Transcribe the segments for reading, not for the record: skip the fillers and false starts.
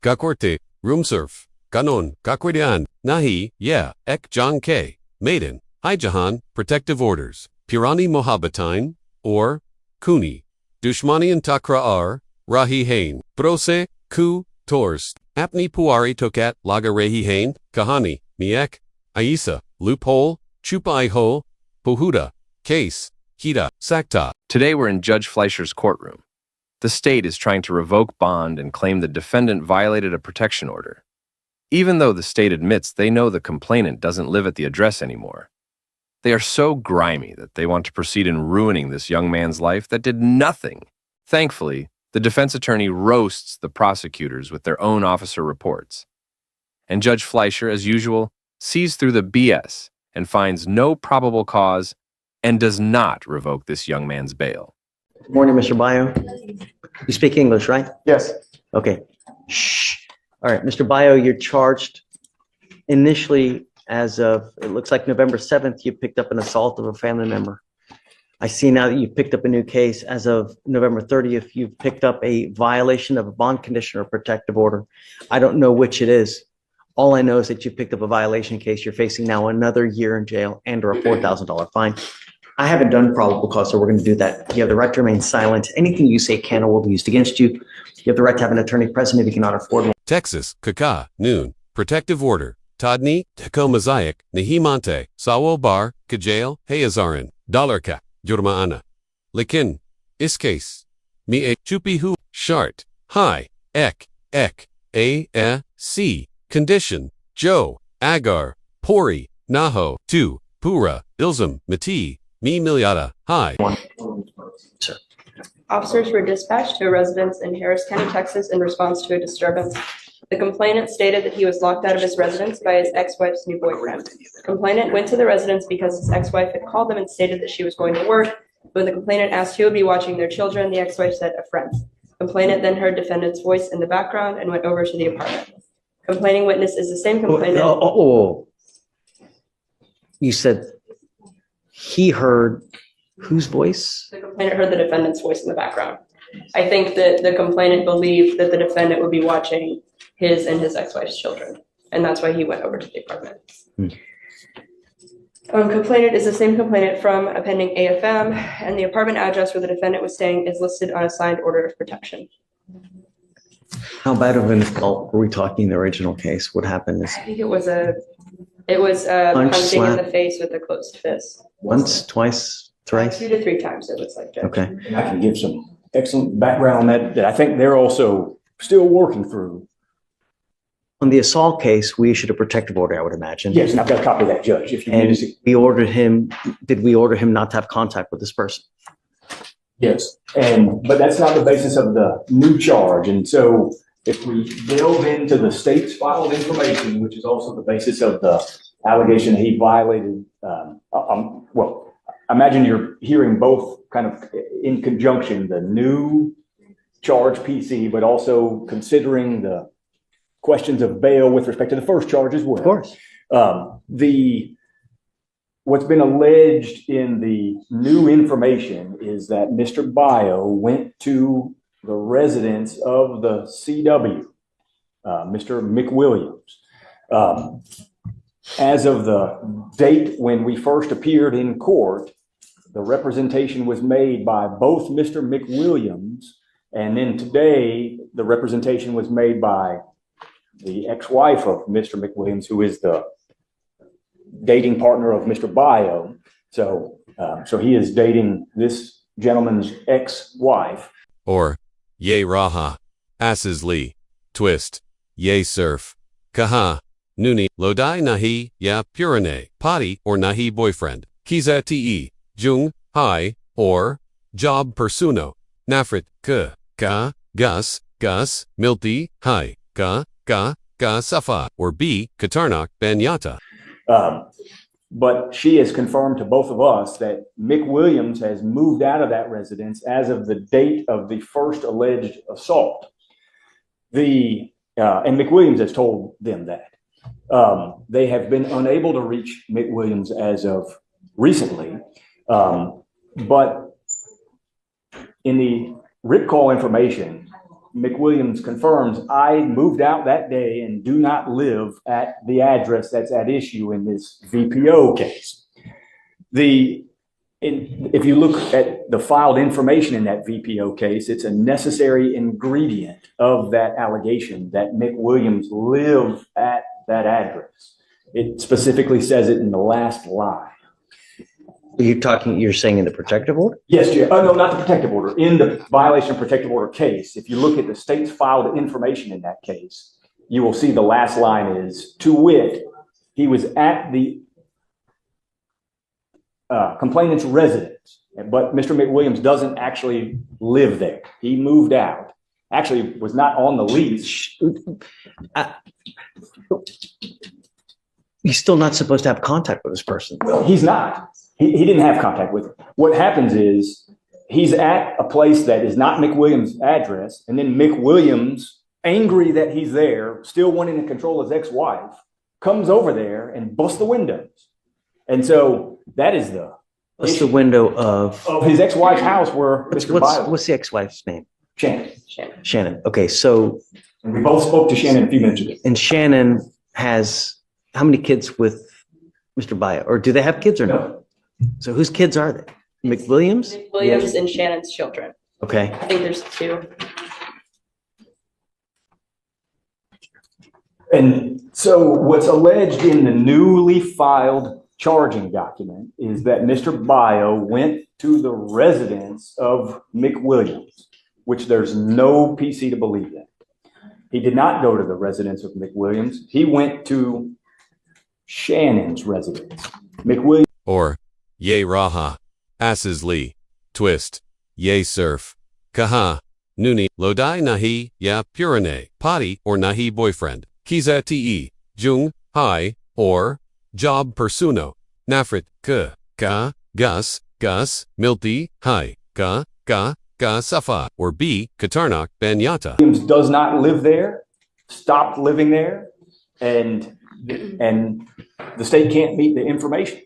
kakorte, roomsurf, kanon, kakwardian, nahi, yeah, ek John K. Maiden, hijahan, protective orders, pirani mohabbatain, or, kuni, dushmanian takraar, rahi hain, brose, ku, tors, apni puari tokat, laga rehi hain, kahani, miek, aisa, loophole, chupa iho, pohuda, case, hita, sakta. Today we're in Judge Fleischer's courtroom. The state is trying to revoke bond and claim the defendant violated a protection order, even though the state admits they know the complainant doesn't live at the address anymore. They are so grimy that they want to proceed in ruining this young man's life that did nothing. Thankfully, the defense attorney roasts the prosecutors with their own officer reports. And Judge Fleischer, as usual, sees through the BS and finds no probable cause and does not revoke this young man's bail. Good morning, Mr. Bayo. You speak English, right? Yes. Okay. Shh. All right, Mr. Bayo, you're charged initially as of, it looks like November 7th, you picked up an assault of a family member. I see now that you've picked up a new case. As of November 30th, you've picked up a violation of a bond condition or protective order. I don't know which it is. All I know is that you picked up a violation case. You're facing now another year in jail and or a $4,000 fine. I haven't done probable cause, so we're going to do that. You have the right to remain silent. Anything you say can or will be used against you. You have the right to have an attorney present if you cannot afford one. Texas, Kaka, Noon, protective order, Tadni, Teko Mosaic, Nahimante, Sawo Bar, Kajail, Hayazarin, Dollarka, Jurmaana. Likin, Iskase, Mi A Chupihu, Shart, Hi, Ek, A, C, Condition, Joe, Agar, Pori, Naho, 2, Pura, Ilzam, Mati, Mi Miliata, Hi. Sir. Officers were dispatched to a residence in Harris County, Texas in response to a disturbance. The complainant stated that he was locked out of his residence by his ex-wife's new boyfriend. The complainant went to the residence because his ex-wife had called them and stated that she was going to work. When the complainant asked who would be watching their children, the ex-wife said a friend. Complainant then heard defendant's voice in the background and went over to the apartment. Complaining witness is the same complainant. You said he heard whose voice? The complainant heard the defendant's voice in the background. I think that the complainant believed that the defendant would be watching his and his ex-wife's children, and that's why he went over to the apartment. Complainant is the same complainant from a pending AFM, and the apartment address where the defendant was staying is listed on a signed order of protection. How bad of an assault were we talking in the original case? What happened is I think it was punching in the face with a closed fist. once, twice, thrice? 2 to 3 times, it looks like, Judge. Okay. And I can give some excellent background on that I think they're also still working through. On the assault case, we issued a protective order, I would imagine. Yes, and I've got a copy of that, Judge, if you need And to see. did we order him not to have contact with this person? Yes, but that's not the basis of the new charge. And so if we delve into the state's filed information, which is also the basis of the allegation that he violated, well, imagine you're hearing both kind of in conjunction, the new charge PC, but also considering the questions of bail with respect to the first charge as well. Of course. What's been alleged in the new information is that Mr. Bayo went to the residence of the CW, Mr. McWilliams. As of the date when we first appeared in court, the representation was made by both Mr. McWilliams, and then today the representation was made by the ex-wife of Mr. McWilliams, who is the dating partner of Mr. Bayo. So he is dating this gentleman's ex-wife. Or, Ye Raha, Asses Lee, Twist, Ye Surf, Kaha, Nuni, Lodai Nahi, Ya Purane, Pati or Nahi boyfriend, Kiza Te, Jung, Hai, or, Job Persuno, Nafrit, Ka, Gus, Milti, Hai, Ka, Safa, or B, Katarnak, Banyata. But she has confirmed to both of us that McWilliams has moved out of that residence as of the date of the first alleged assault. And McWilliams has told them that. They have been unable to reach McWilliams as of recently. But in the RIP call information, McWilliams confirms, I moved out that day and do not live at the address that's at issue in this VPO case. If you look at the filed information in that VPO case, it's a necessary ingredient of that allegation that McWilliams lived at that address. It specifically says it in the last line. You're saying in the protective order? Yes, Jim. Oh, no, not the protective order. In the violation of protective order case, if you look at the state's filed information in that case, you will see the last line is, to wit, he was at the complainant's residence, but Mr. McWilliams doesn't actually live there. He moved out. Actually, was not on the lease. He's still not supposed to have contact with this person. Well, he's not. He didn't have contact with him. What happens is he's at a place that is not McWilliams' address, and then McWilliams, angry that he's there, still wanting to control his ex-wife, comes over there and busts the windows. And so that is What's the window of his ex-wife's house where Mr. Biles. What's the ex-wife's name? Shannon. Shannon. Okay, so And we both spoke to Shannon a few minutes ago. and Shannon has how many kids with Mr. Bio? Or do they have kids or no? So whose kids are they? McWilliams? Williams and Shannon's children. Okay. I think there's two. And so what's alleged in the newly filed charging document is that Mr. Bio went to the residence of McWilliams, which there's no PC to believe that. He did not go to the residence of McWilliams. He went to Shannon's residence. McWilliams. Or, ye raha, asses lee, twist, ye surf, kaha, nuni, lodai nahi, ya purane, pati or nahi boyfriend, kiza te, jung, hai, or, job persuno, nafrit, ka, gus, milti, hai, ka, safa, or b, katarnak, banyata. Williams does not live there, stopped living there, and the state can't meet the information.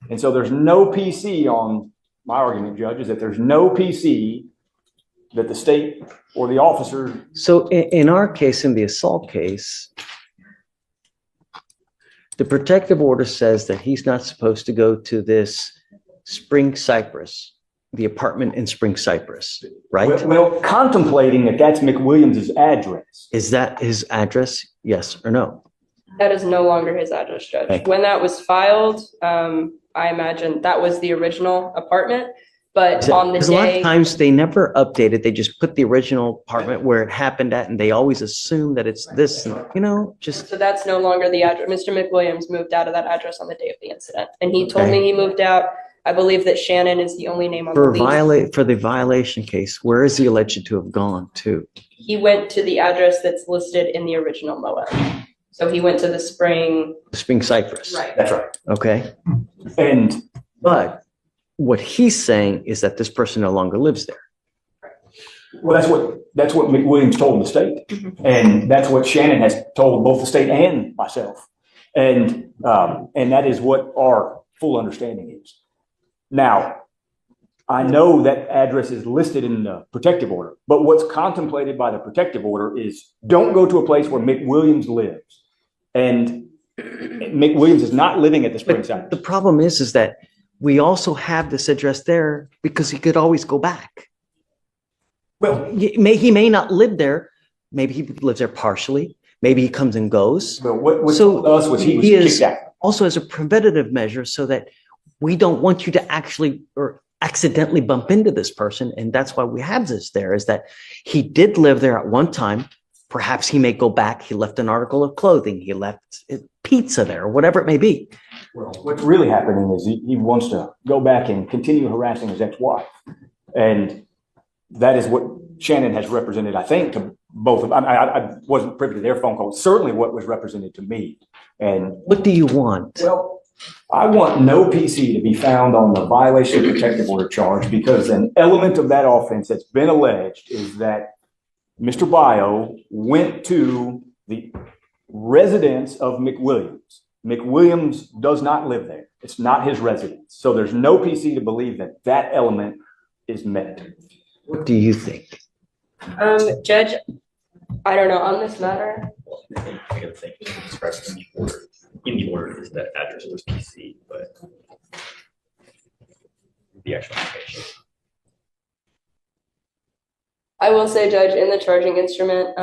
And so there's no PC on my argument, Judge, is that there's no PC that the state or the officer. So in our case, in the assault case, the protective order says that he's not supposed to go to this Spring Cypress, the apartment in Spring Cypress, right? Well, contemplating that that's McWilliams' address. Is that his address? Yes or no? That is no longer his address, Judge. Okay. When that was filed, I imagine that was the original apartment, but on the Because a lot of day, times they never updated. They just put the original apartment where it happened at, and they always assume that it's this, just. so that's no longer the address. Mr. McWilliams moved out of that address on the day of the incident, and he told Okay. me he moved out. I believe that Shannon is the only name on the lease. For the violation case, where is he alleged to have gone to? He went to the address that's listed in the original MOA. So he went to the Spring. Spring Cypress. Right. That's right. Okay. And But what he's saying is that this person no longer lives there. well, that's what McWilliams told the state. And that's what Shannon has told both the state and myself. And that is what our full understanding is. Now, I know that address is listed in the protective order, but what's contemplated by the protective order is don't go to a place where McWilliams lives. And McWilliams is not living at the Spring Cypress. The problem is that we also have this address there because he could always go back. Well, He may not live there. Maybe he lives there partially. Maybe he comes and goes. but what So told us was he was he is kicked out. also as a preventative measure so that we don't want you to actually or accidentally bump into this person. And that's why we have this there, is that he did live there at one time. Perhaps he may go back. He left an article of clothing. He left pizza there, or whatever it may be. Well, what's really happening is he wants to go back and continue harassing his ex-wife. And that is what Shannon has represented, I think, to both of them. I wasn't privy to their phone call. Certainly what was represented to me. And What do you want? well, I want no PC to be found on the violation of protective order charge because an element of that offense that's been alleged is that Mr. Bio went to the residence of McWilliams. McWilliams does not live there. It's not his residence. So there's no PC to believe that that element is met. What do you think? Judge, I don't know, on this matter, I gotta think, it's expressed in the order is that address was PC, but the actual location. I will say, Judge, in the charging instrument,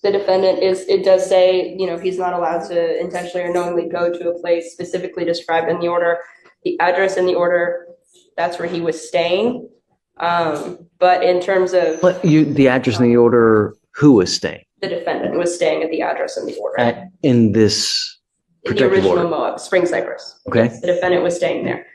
the defendant it does say, he's not allowed to intentionally or knowingly go to a place specifically described in the order. The address in the order, that's where he was staying. But in terms of The address in the order, who was staying? the defendant was staying at the address in the order. In this In the protective original order. Moab, Spring Cypress. Okay. Yes, the defendant was staying there.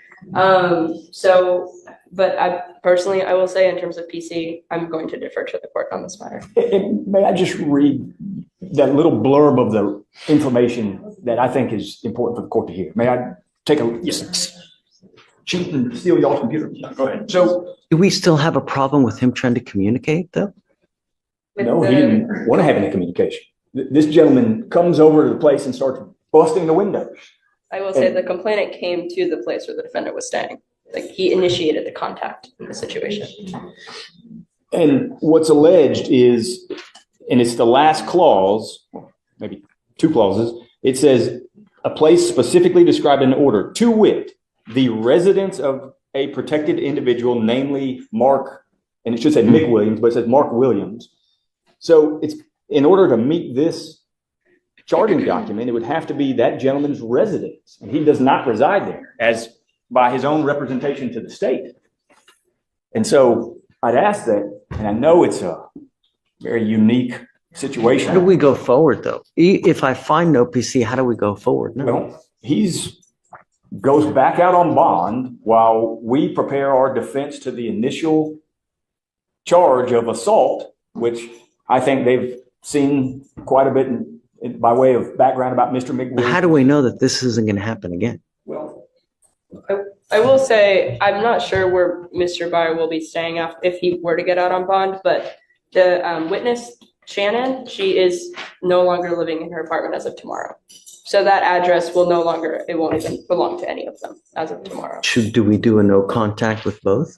But I will say in terms of PC, I'm going to defer to the court on this matter. And may I just read that little blurb of the information that I think is important for the court to hear? May I take a cheat and steal y'all's computer? Go ahead. So, Do we still have a problem with him trying to communicate, though? no, he didn't want to have any communication. This gentleman comes over to the place and starts busting the windows. I will say the complainant came to the place where the defendant was staying. Like, he initiated the contact in the situation. And what's alleged is, and it's the last clause, maybe two clauses, it says a place specifically described in the order, to wit, the residence of a protected individual, namely Mark, and it should say McWilliams, but it says Mark Williams. So it's in order to meet this charging document, it would have to be that gentleman's residence, and he does not reside there, as by his own representation to the state. And so I'd ask that, and I know it's a very unique situation. How do we go forward, though? If I find no PC, how do we go forward? No. Well, goes back out on bond while we prepare our defense to the initial charge of assault, which I think they've seen quite a bit by way of background about Mr. McWilliams. How do we know that this isn't going to happen again? Well, I will say, I'm not sure where Mr. Byer will be staying if he were to get out on bond, but the witness, Shannon, she is no longer living in her apartment as of tomorrow. So that address will it won't even belong to any of them as of tomorrow. Do we do a no contact with both?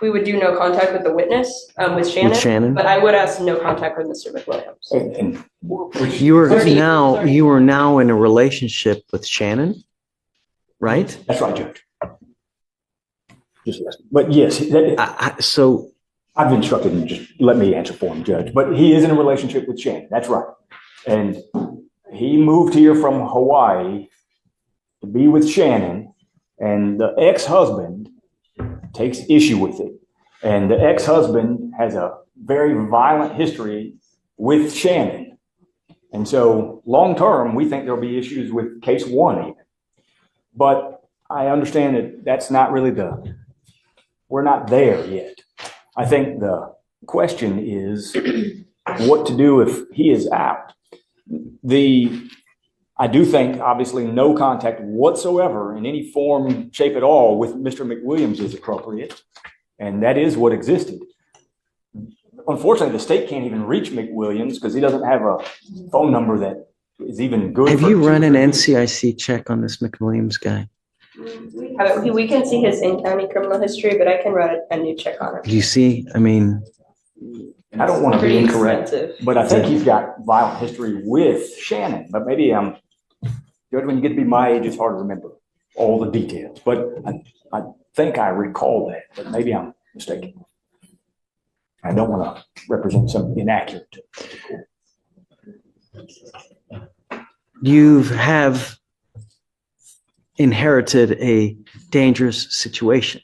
We would do no contact with the witness, with Shannon. With Shannon? But I would ask no contact with Mr. McWilliams. and You are now in a relationship with Shannon, right? that's right, Judge. Just yes. But yes, So I've instructed him, just let me answer for him, Judge. But he is in a relationship with Shannon. That's right. And he moved here from Hawaii to be with Shannon, and the ex-husband takes issue with it. And the ex-husband has a very violent history with Shannon. And so long-term, we think there'll be issues with case one even. But I understand that that's not really we're not there yet. I think the question is what to do if he is out. I do think, obviously, no contact whatsoever in any form, shape at all with Mr. McWilliams is appropriate, and that is what existed. Unfortunately, the state can't even reach McWilliams because he doesn't have a phone number that is even good. have you run an NCIC check on this McWilliams guy? We can see his in-county criminal history, but I can run a new check on it. Do you see? I mean, I don't want to be Pretty incorrect, expensive. but I think he's got violent history with Shannon. But maybe Judge, when you get to be my age, it's hard to remember all the details. But I think I recall that, but maybe I'm mistaken. I don't want to represent something inaccurate. you have inherited a dangerous situation.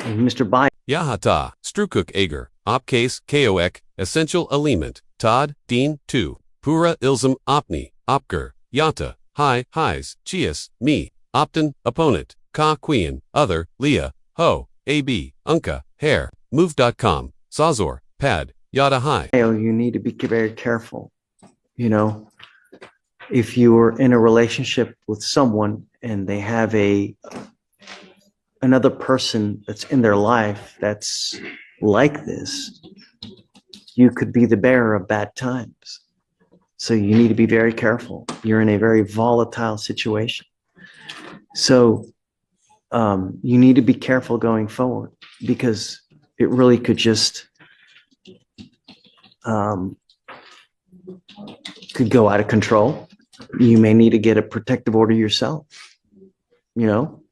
And Mr. Biden. Yahata, Strukuk Ager, Opcase, Koek, Essential Element, Todd, Dean, 2, Pura Ilzam, Opni, Opker, Yata, Hi, Highs, Chias, Me, Optin, Opponent, Ka Queen, Other, Leah, Ho, AB, Unka, Hair, Move.com, Sazor, Pad, Yada Hi. You need to be very careful. You know, if you are in a relationship with someone and they have another person that's in their life that's like this, you could be the bearer of bad times. So you need to be very careful. You're in a very volatile situation. So you need to be careful going forward because it really could just could go out of control. You may need to get a protective order yourself. You know,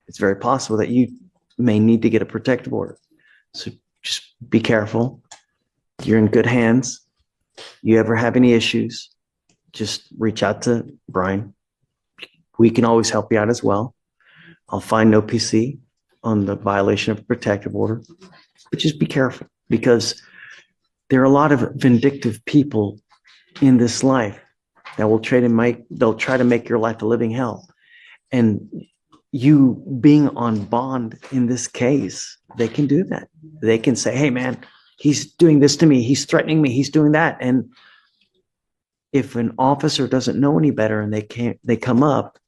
it's very possible that you may need to get a protective order. So just be careful. You're in good hands. You ever have any issues, just reach out to Brian. We can always help you out as well. I'll find no PC on the violation of a protective order, but just be careful because there are a lot of vindictive people in this life that will they'll try to make your life a living hell. And you being on bond in this case, they can do that. They can say, hey man, he's doing this to me. He's threatening me. He's doing that. And if an officer doesn't know any better and they come up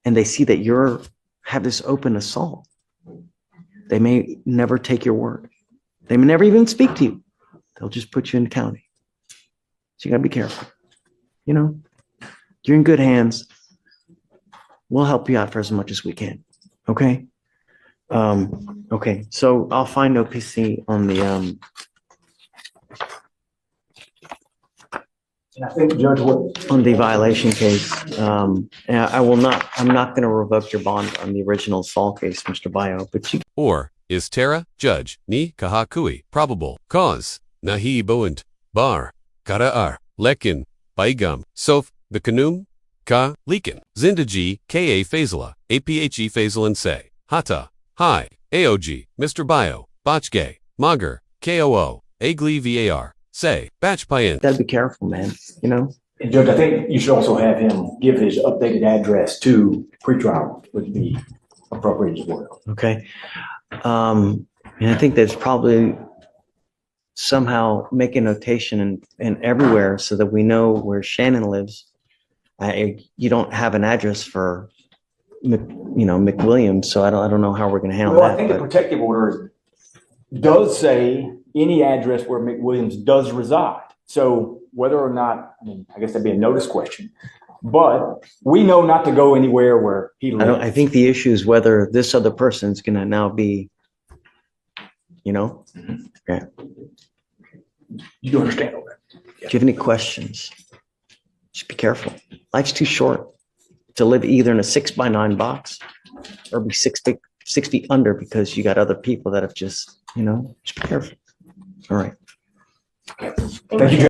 and they see that have this open assault, they may never take your word. They may never even speak to you. They'll just put you in county. So you gotta be careful. You know, you're in good hands. We'll help you out for as much as we can. Okay. Okay. So I'll find OPC on the, And I think, Judge, on the violation case. And I'm not going to revoke your bond on the original assault case, Mr. Bio, but you. Or, is Tara, Judge, ni kahakui, probable, cause, nahi boent, bar, kara'ar, lekin, baigam, sof, the kanum, ka, lekin, zindaji, ka phasala, aphe phasalan se, hata, hi, aog, Mr. Bio, bachge, mager, koo, agli var, say, batch payan. Gotta be careful, man. You know? and Judge, I think you should also have him give his updated address to pretrial would be appropriate as well. Okay. And I think there's probably somehow make a notation in everywhere so that we know where Shannon lives. You don't have an address for, McWilliams, so I don't know how we're going to handle Well, that. I think the protective order does say any address where McWilliams does reside. So whether or not, I guess that'd be a notice question, but we know not to go anywhere where he lives. I think the issue is whether this other person's going to now be, Okay. You do understand all that? Do you have any questions? Just be careful. Life's too short to live either in a 6x9 box or be 6 feet under because you got other people that have just be careful. All right. Thank you, Judge.